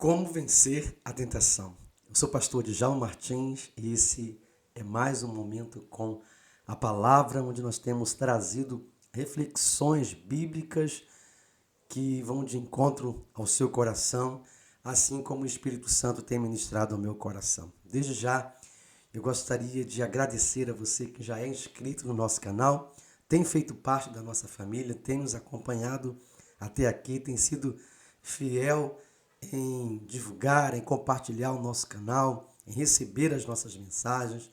Como vencer a tentação? Eu sou o pastor Djalma Martins e esse é mais um momento com a palavra onde nós temos trazido reflexões bíblicas que vão de encontro ao seu coração, assim como o Espírito Santo tem ministrado ao meu coração. Desde já, eu gostaria de agradecer a você que já é inscrito no nosso canal, tem feito parte da nossa família, tem nos acompanhado até aqui, tem sido fiel em divulgar, em compartilhar o nosso canal, em receber as nossas mensagens.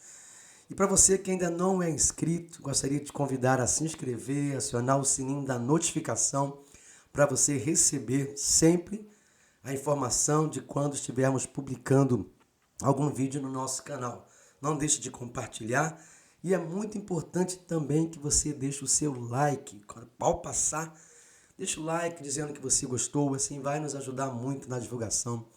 E para você que ainda não é inscrito, gostaria de te convidar a se inscrever, acionar o sininho da notificação para você receber sempre a informação de quando estivermos publicando algum vídeo no nosso canal. Não deixe de compartilhar e é muito importante também que você deixe o seu like. Ao passar, deixa o like dizendo que você gostou, assim vai nos ajudar muito na divulgação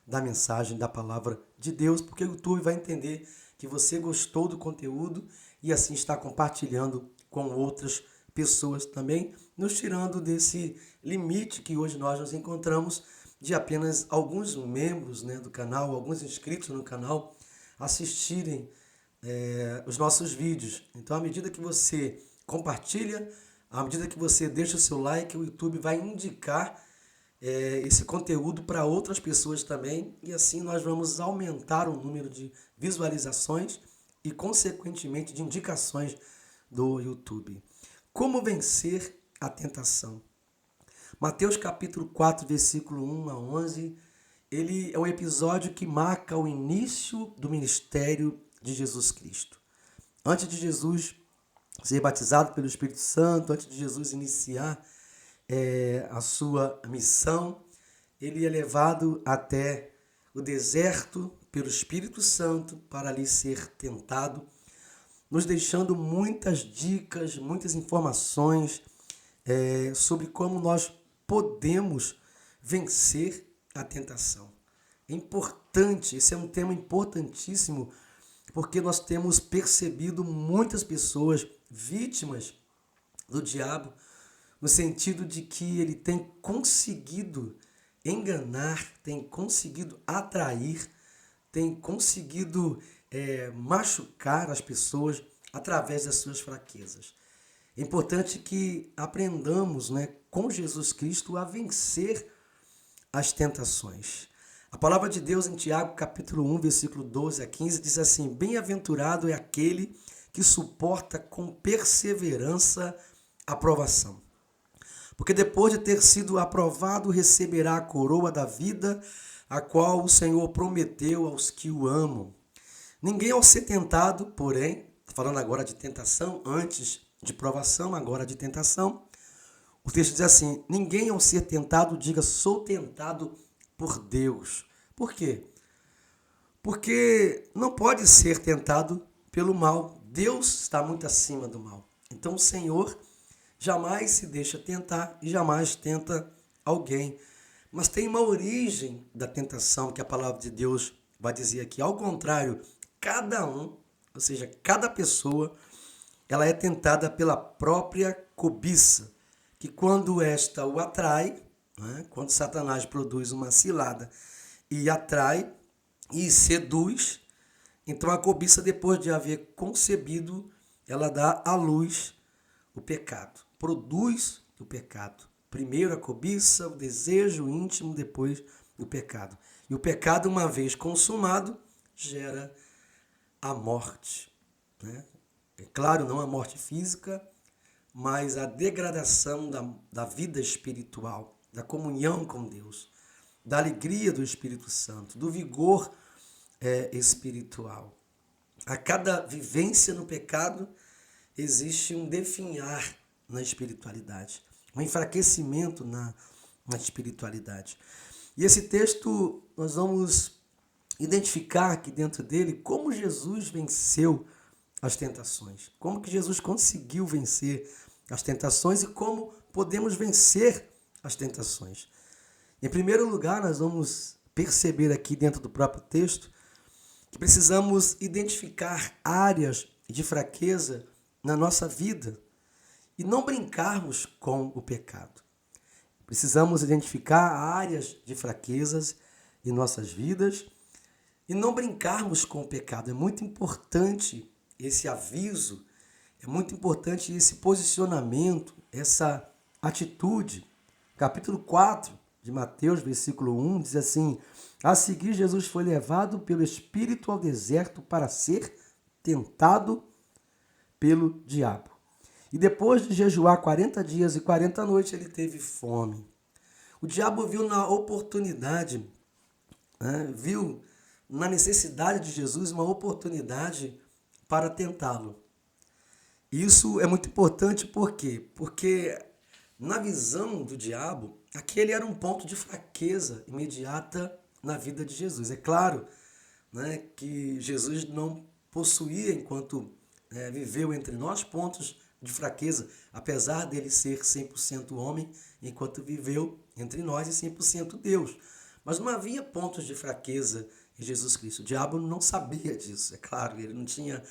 da mensagem, da palavra de Deus, porque o YouTube vai entender que você gostou do conteúdo e assim está compartilhando com outras pessoas também, nos tirando desse limite que hoje nós nos encontramos de apenas alguns membros, do canal, alguns inscritos no canal, assistirem os nossos vídeos. Então, à medida que você compartilha, à medida que você deixa o seu like, o YouTube vai indicar esse conteúdo para outras pessoas também e assim nós vamos aumentar o número de visualizações e, consequentemente, de indicações do YouTube. Como vencer a tentação? Mateus capítulo 4, versículo 1 a 11, ele é um episódio que marca o início do ministério de Jesus Cristo. Antes de Jesus ser batizado pelo Espírito Santo, antes de Jesus iniciar a sua missão, ele é levado até o deserto pelo Espírito Santo para ali ser tentado, nos deixando muitas dicas, muitas informações sobre como nós podemos vencer a tentação. É importante, esse é um tema importantíssimo, porque nós temos percebido muitas pessoas vítimas do diabo, no sentido de que ele tem conseguido enganar, tem conseguido atrair, tem conseguido machucar as pessoas através das suas fraquezas. É importante que aprendamos, com Jesus Cristo a vencer as tentações. A palavra de Deus em Tiago, capítulo 1, versículo 12 a 15, diz assim: Bem-aventurado é aquele que suporta com perseverança a provação. Porque depois de ter sido aprovado, receberá a coroa da vida, a qual o Senhor prometeu aos que o amam. Ninguém ao ser tentado, porém, falando agora de tentação, antes de provação, agora de tentação, o texto diz assim: ninguém ao ser tentado diga, sou tentado por Deus. Por quê? Porque não pode ser tentado pelo mal. Deus está muito acima do mal. Então o Senhor jamais se deixa tentar e jamais tenta alguém. Mas tem uma origem da tentação que a palavra de Deus vai dizer aqui. Ao contrário, cada um, ou seja, cada pessoa, ela é tentada pela própria cobiça, que quando esta o atrai, quando Satanás produz uma cilada e atrai e seduz, então a cobiça, depois de haver concebido, ela dá à luz o pecado, produz o pecado. Primeiro a cobiça, o desejo íntimo, depois o pecado. E o pecado, uma vez consumado, gera a morte. É claro, não a morte física, mas a degradação da vida espiritual, da comunhão com Deus, da alegria do Espírito Santo, do vigor espiritual. A cada vivência no pecado existe um definhar na espiritualidade, um enfraquecimento na espiritualidade. E esse texto nós vamos identificar aqui dentro dele como Jesus venceu as tentações, como que Jesus conseguiu vencer as tentações e como podemos vencer as tentações. Em primeiro lugar, nós vamos perceber aqui dentro do próprio texto que precisamos identificar áreas de fraqueza na nossa vida e não brincarmos com o pecado. Precisamos identificar áreas de fraquezas em nossas vidas e não brincarmos com o pecado. É muito importante esse aviso, é muito importante esse posicionamento, essa atitude. Capítulo 4 de Mateus, versículo 1, diz assim: a seguir, Jesus foi levado pelo Espírito ao deserto para ser tentado pelo diabo. E depois de jejuar 40 dias e 40 noites, ele teve fome. O diabo viu na oportunidade, viu na necessidade de Jesus uma oportunidade para tentá-lo. Isso é muito importante, por quê? Porque na visão do diabo, aquele era um ponto de fraqueza imediata na vida de Jesus. É claro, que Jesus não possuía, enquanto viveu entre nós, pontos de fraqueza, apesar dele ser 100% homem, enquanto viveu entre nós e 100% Deus. Mas não havia pontos de fraqueza em Jesus Cristo. O diabo não sabia disso, é claro, ele não tinha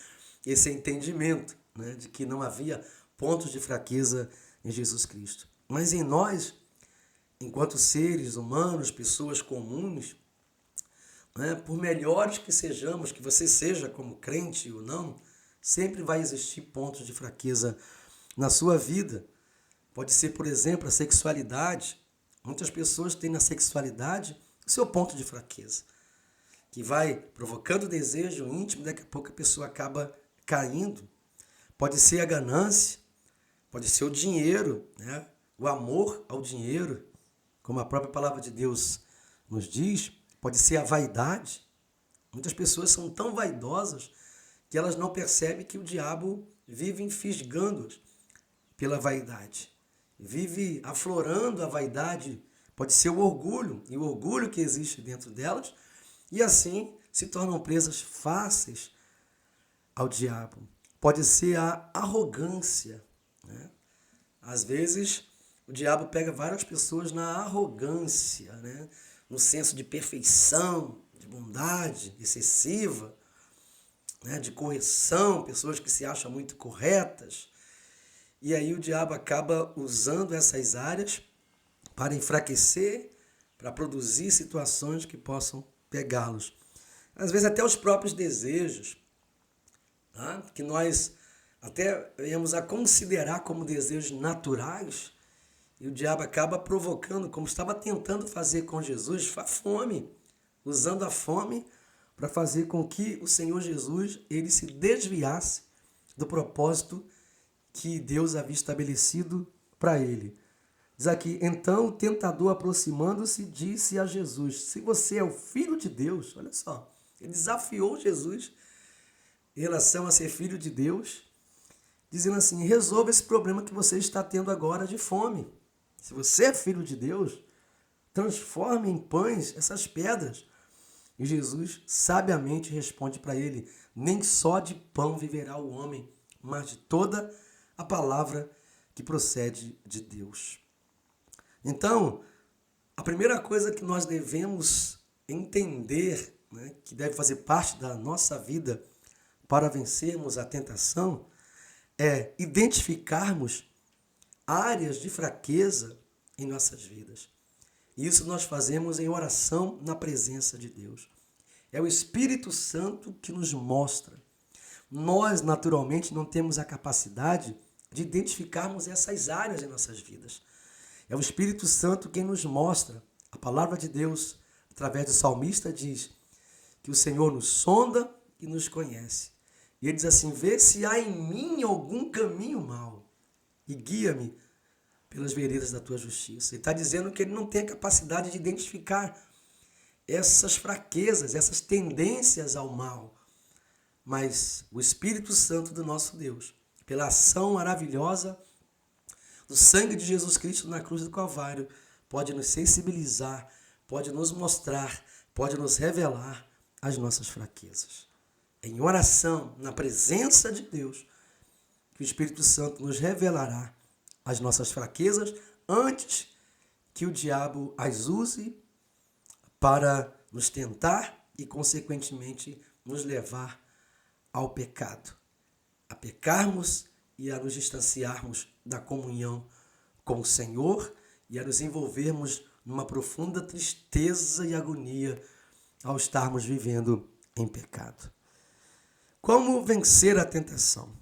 esse entendimento, de que não havia pontos de fraqueza em Jesus Cristo. Mas em nós, enquanto seres humanos, pessoas comuns, por melhores que sejamos, que você seja como crente ou não, sempre vai existir pontos de fraqueza na sua vida. Pode ser, por exemplo, a sexualidade. Muitas pessoas têm na sexualidade o seu ponto de fraqueza, que vai provocando desejo íntimo, daqui a pouco a pessoa acaba caindo. Pode ser a ganância, pode ser o dinheiro, o amor ao dinheiro, como a própria palavra de Deus nos diz. Pode ser a vaidade. Muitas pessoas são tão vaidosas que elas não percebem que o diabo vive fisgando-as pela vaidade. Vive aflorando a vaidade. Pode ser o orgulho, e o orgulho que existe dentro delas, e assim se tornam presas fáceis ao diabo. Pode ser a arrogância. Às vezes, o diabo pega várias pessoas na arrogância, no senso de perfeição, de bondade excessiva, de correção, pessoas que se acham muito corretas. E aí o diabo acaba usando essas áreas para enfraquecer, para produzir situações que possam pegá-los. Às vezes até os próprios desejos, que nós até viemos a considerar como desejos naturais, e o diabo acaba provocando, como estava tentando fazer com Jesus, a fome, usando a fome para fazer com que o Senhor Jesus ele se desviasse do propósito que Deus havia estabelecido para ele. Diz aqui: então o tentador, aproximando-se, disse a Jesus: se você é o Filho de Deus, olha só, ele desafiou Jesus em relação a ser filho de Deus, dizendo assim: resolva esse problema que você está tendo agora de fome. Se você é filho de Deus, transforme em pães essas pedras. E Jesus sabiamente responde para ele: nem só de pão viverá o homem, mas de toda a palavra que procede de Deus. Então, a primeira coisa que nós devemos entender, que deve fazer parte da nossa vida para vencermos a tentação, é identificarmos áreas de fraqueza em nossas vidas. Isso nós fazemos em oração na presença de Deus. É o Espírito Santo que nos mostra. Nós, naturalmente, não temos a capacidade de identificarmos essas áreas em nossas vidas. É o Espírito Santo quem nos mostra. A palavra de Deus, através do salmista, diz que o Senhor nos sonda e nos conhece. E ele diz assim: vê se há em mim algum caminho mau e guia-me pelas veredas da tua justiça. Ele está dizendo que ele não tem a capacidade de identificar essas fraquezas, essas tendências ao mal. Mas o Espírito Santo do nosso Deus, pela ação maravilhosa do sangue de Jesus Cristo na cruz do Calvário, pode nos sensibilizar, pode nos mostrar, pode nos revelar as nossas fraquezas. Em oração, na presença de Deus, que o Espírito Santo nos revelará as nossas fraquezas antes que o diabo as use para nos tentar e, consequentemente, nos levar ao pecado, a pecarmos e a nos distanciarmos da comunhão com o Senhor e a nos envolvermos numa profunda tristeza e agonia ao estarmos vivendo em pecado. Como vencer a tentação?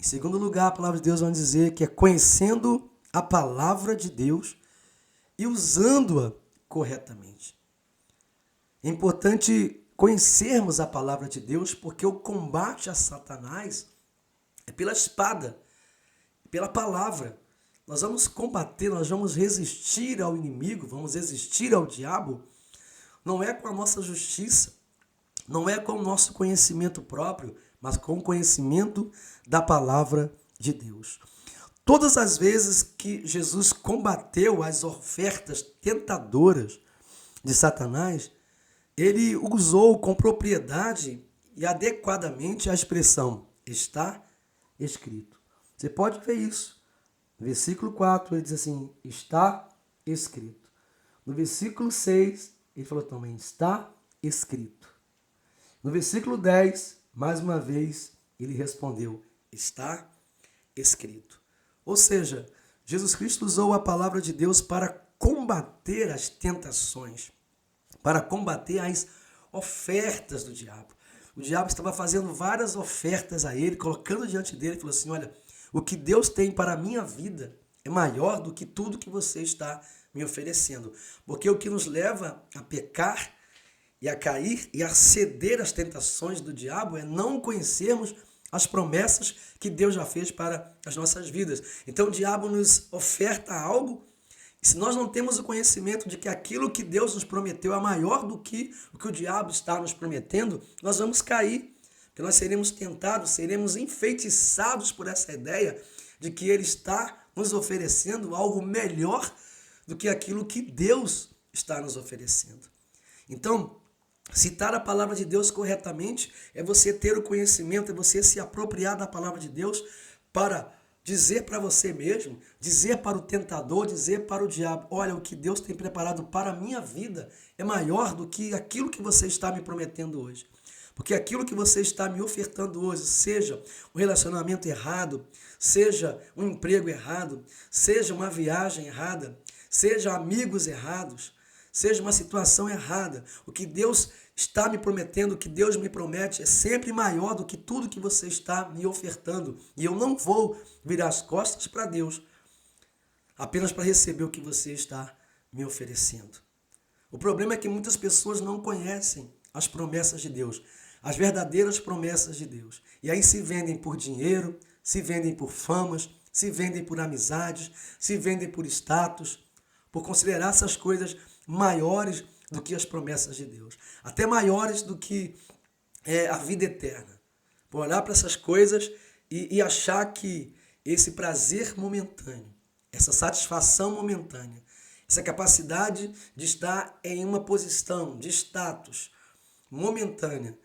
Em segundo lugar, a palavra de Deus vai dizer que é conhecendo a palavra de Deus e usando-a corretamente. É importante conhecermos a palavra de Deus, porque o combate a Satanás é pela espada, pela palavra. Nós vamos combater, nós vamos resistir ao inimigo, vamos resistir ao diabo, não é com a nossa justiça, não é com o nosso conhecimento próprio, mas com o conhecimento da palavra de Deus. Todas as vezes que Jesus combateu as ofertas tentadoras de Satanás, ele usou com propriedade e adequadamente a expressão está escrito. Você pode ver isso. No versículo 4 ele diz assim, está escrito. No versículo 6 ele falou também, está escrito. No versículo 10, mais uma vez, ele respondeu, está escrito. Ou seja, Jesus Cristo usou a palavra de Deus para combater as tentações, para combater as ofertas do diabo. O diabo estava fazendo várias ofertas a ele, colocando diante dele, e falou assim, olha, o que Deus tem para a minha vida é maior do que tudo que você está me oferecendo. Porque o que nos leva a pecar e a cair e a ceder às tentações do diabo é não conhecermos as promessas que Deus já fez para as nossas vidas. Então o diabo nos oferta algo, e se nós não temos o conhecimento de que aquilo que Deus nos prometeu é maior do que o que o diabo está nos prometendo, nós vamos cair, porque nós seremos tentados, seremos enfeitiçados por essa ideia de que ele está nos oferecendo algo melhor do que aquilo que Deus está nos oferecendo. Então, citar a palavra de Deus corretamente é você ter o conhecimento, é você se apropriar da palavra de Deus para dizer para você mesmo, dizer para o tentador, dizer para o diabo, olha, o que Deus tem preparado para a minha vida é maior do que aquilo que você está me prometendo hoje. Porque aquilo que você está me ofertando hoje, seja um relacionamento errado, seja um emprego errado, seja uma viagem errada, seja amigos errados, seja uma situação errada, o que Deus está me prometendo, o que Deus me promete é sempre maior do que tudo que você está me ofertando. E eu não vou virar as costas para Deus apenas para receber o que você está me oferecendo. O problema é que muitas pessoas não conhecem as promessas de Deus, as verdadeiras promessas de Deus. E aí se vendem por dinheiro, se vendem por famas, se vendem por amizades, se vendem por status, por considerar essas coisas maiores do que as promessas de Deus, até maiores do que a vida eterna. Por olhar para essas coisas e achar que esse prazer momentâneo, essa satisfação momentânea, essa capacidade de estar em uma posição de status momentânea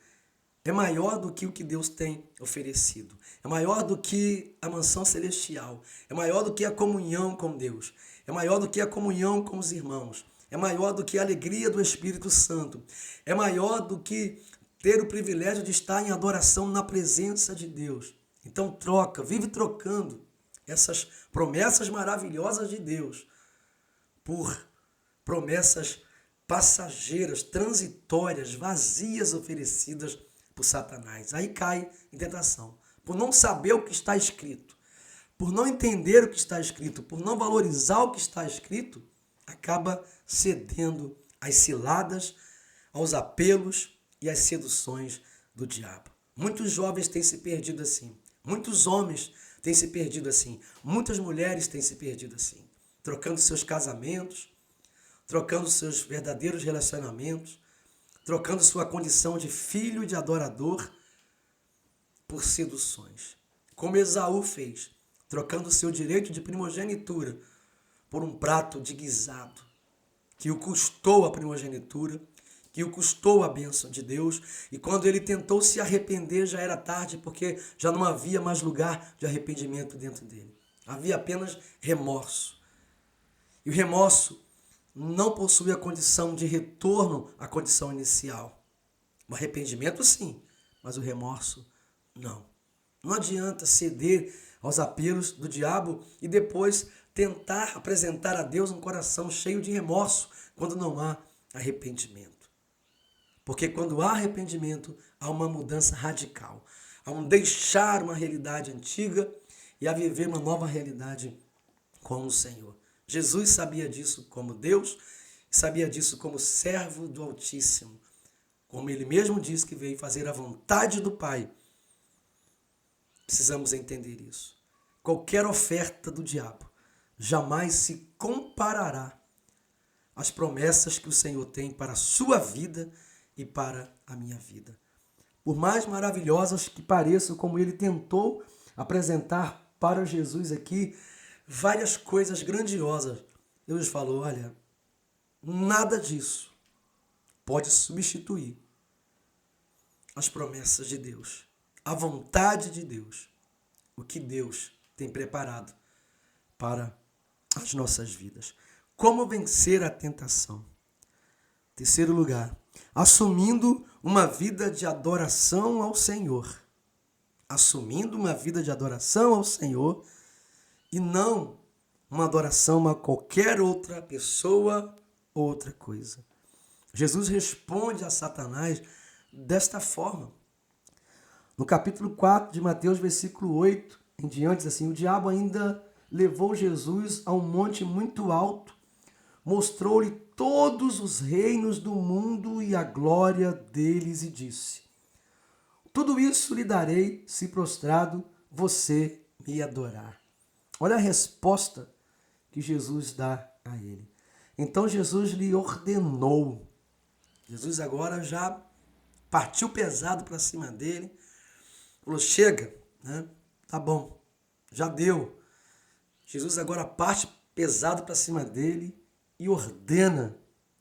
é maior do que o que Deus tem oferecido, é maior do que a mansão celestial, é maior do que a comunhão com Deus, é maior do que a comunhão com os irmãos, é maior do que a alegria do Espírito Santo, é maior do que ter o privilégio de estar em adoração na presença de Deus. Então vive trocando essas promessas maravilhosas de Deus por promessas passageiras, transitórias, vazias oferecidas por Satanás. Aí cai em tentação, por não saber o que está escrito, por não entender o que está escrito, por não valorizar o que está escrito, acaba cedendo às ciladas, aos apelos e às seduções do diabo. Muitos jovens têm se perdido assim, muitos homens têm se perdido assim, muitas mulheres têm se perdido assim, trocando seus casamentos, trocando seus verdadeiros relacionamentos, trocando sua condição de filho e de adorador por seduções. Como Esaú fez, trocando seu direito de primogenitura por um prato de guisado, que o custou a primogenitura, que o custou a bênção de Deus, e quando ele tentou se arrepender já era tarde, porque já não havia mais lugar de arrependimento dentro dele. Havia apenas remorso. E o remorso não possui a condição de retorno à condição inicial. O arrependimento sim, mas o remorso não. Não adianta ceder aos apelos do diabo e depois tentar apresentar a Deus um coração cheio de remorso quando não há arrependimento. Porque quando há arrependimento, há uma mudança radical. Há um deixar uma realidade antiga e a viver uma nova realidade com o Senhor. Jesus sabia disso como Deus, sabia disso como servo do Altíssimo. Como ele mesmo diz que veio fazer a vontade do Pai. Precisamos entender isso. Qualquer oferta do diabo jamais se comparará às promessas que o Senhor tem para a sua vida e para a minha vida. Por mais maravilhosas que pareçam, como ele tentou apresentar para Jesus aqui, várias coisas grandiosas, Deus falou, olha, nada disso pode substituir as promessas de Deus, a vontade de Deus, o que Deus tem preparado para as nossas vidas. Como vencer a tentação? Terceiro lugar, assumindo uma vida de adoração ao Senhor. Assumindo uma vida de adoração ao Senhor e não uma adoração a qualquer outra pessoa ou outra coisa. Jesus responde a Satanás desta forma. No capítulo 4 de Mateus, versículo 8 em diante, diz assim, o diabo ainda levou Jesus a um monte muito alto, mostrou-lhe todos os reinos do mundo e a glória deles e disse, tudo isso lhe darei se prostrado você me adorar. Olha a resposta que Jesus dá a ele. Então Jesus lhe ordenou. Jesus agora já partiu pesado para cima dele. Falou, chega, né? Tá bom, já deu. Jesus agora parte pesado para cima dele e ordena,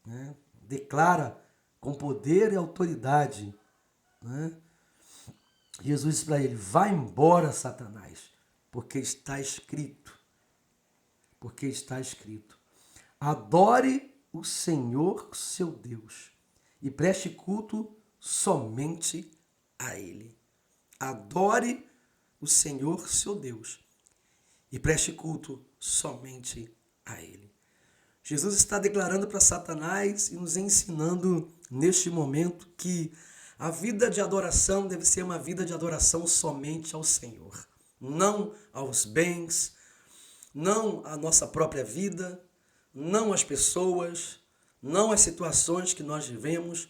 né? Declara com poder e autoridade, né? Jesus diz para ele, vai embora, Satanás, porque está escrito, adore o Senhor, seu Deus, e preste culto somente a Ele. Adore o Senhor, seu Deus, e preste culto somente a Ele. Jesus está declarando para Satanás e nos ensinando neste momento que a vida de adoração deve ser uma vida de adoração somente ao Senhor, não aos bens, não à nossa própria vida, não às pessoas, não às situações que nós vivemos,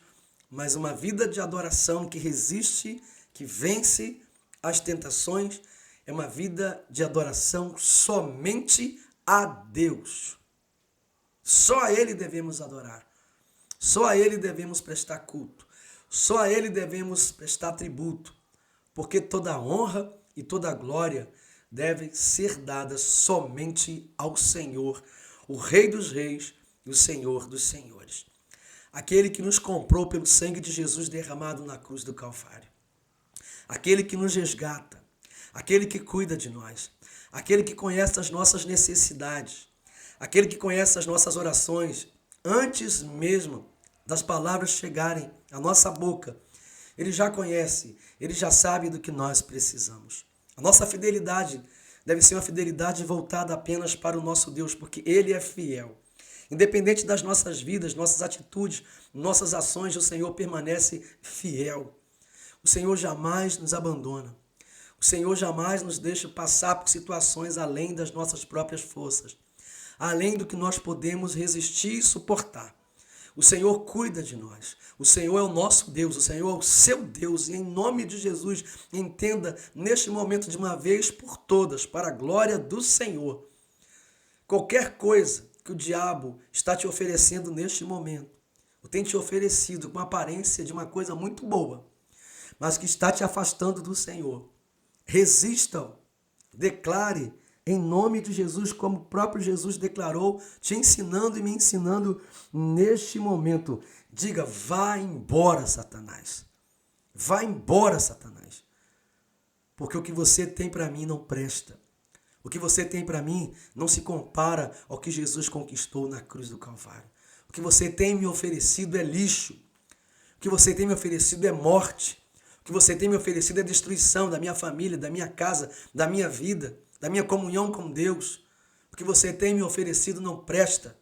mas uma vida de adoração que resiste, que vence as tentações, é uma vida de adoração somente a Deus. Só a Ele devemos adorar, só a Ele devemos prestar culto, só a Ele devemos prestar tributo, porque toda a honra e toda a glória devem ser dadas somente ao Senhor, o Rei dos Reis e o Senhor dos Senhores. Aquele que nos comprou pelo sangue de Jesus derramado na cruz do Calvário. Aquele que nos resgata, aquele que cuida de nós, aquele que conhece as nossas necessidades, aquele que conhece as nossas orações, antes mesmo das palavras chegarem à nossa boca, Ele já conhece, Ele já sabe do que nós precisamos. A nossa fidelidade deve ser uma fidelidade voltada apenas para o nosso Deus, porque Ele é fiel. Independente das nossas vidas, nossas atitudes, nossas ações, o Senhor permanece fiel. O Senhor jamais nos abandona. O Senhor jamais nos deixa passar por situações além das nossas próprias forças, além do que nós podemos resistir e suportar. O Senhor cuida de nós. O Senhor é o nosso Deus, o Senhor é o seu Deus. E em nome de Jesus, entenda neste momento de uma vez por todas, para a glória do Senhor, qualquer coisa que o diabo está te oferecendo neste momento, ou tem te oferecido com a aparência de uma coisa muito boa, mas que está te afastando do Senhor, resista-o, declare em nome de Jesus, como o próprio Jesus declarou, te ensinando e me ensinando neste momento. Diga, vá embora, Satanás. Vá embora, Satanás. Porque o que você tem para mim não presta. O que você tem para mim não se compara ao que Jesus conquistou na cruz do Calvário. O que você tem me oferecido é lixo. O que você tem me oferecido é morte. O que você tem me oferecido é destruição da minha família, da minha casa, da minha vida, da minha comunhão com Deus. O que você tem me oferecido não presta.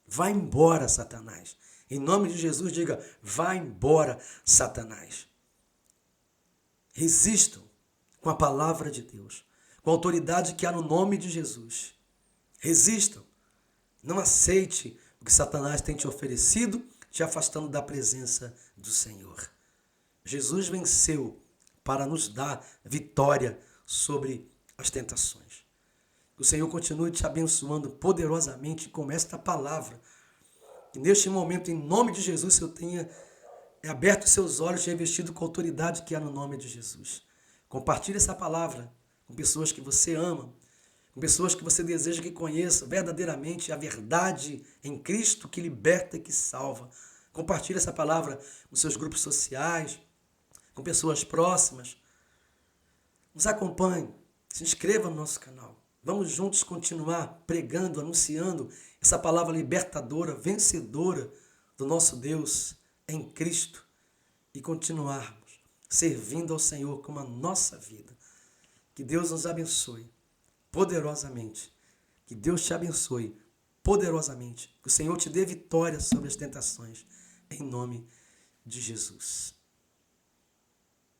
Vai embora, Satanás. Em nome de Jesus, diga, vai embora, Satanás. Resistam com a palavra de Deus, com a autoridade que há no nome de Jesus. Resistam. Não aceite o que Satanás tem te oferecido, te afastando da presença do Senhor. Jesus venceu para nos dar vitória sobre as tentações. Que o Senhor continue te abençoando poderosamente com esta palavra. Que neste momento, em nome de Jesus, eu tenha aberto seus olhos e revestido com a autoridade que há no nome de Jesus. Compartilhe essa palavra com pessoas que você ama, com pessoas que você deseja que conheçam verdadeiramente a verdade em Cristo que liberta e que salva. Compartilhe essa palavra com seus grupos sociais, com pessoas próximas. Nos acompanhe, se inscreva no nosso canal. Vamos juntos continuar pregando, anunciando essa palavra libertadora, vencedora do nosso Deus em Cristo e continuarmos servindo ao Senhor com a nossa vida. Que Deus nos abençoe poderosamente. Que Deus te abençoe poderosamente. Que o Senhor te dê vitória sobre as tentações. Em nome de Jesus.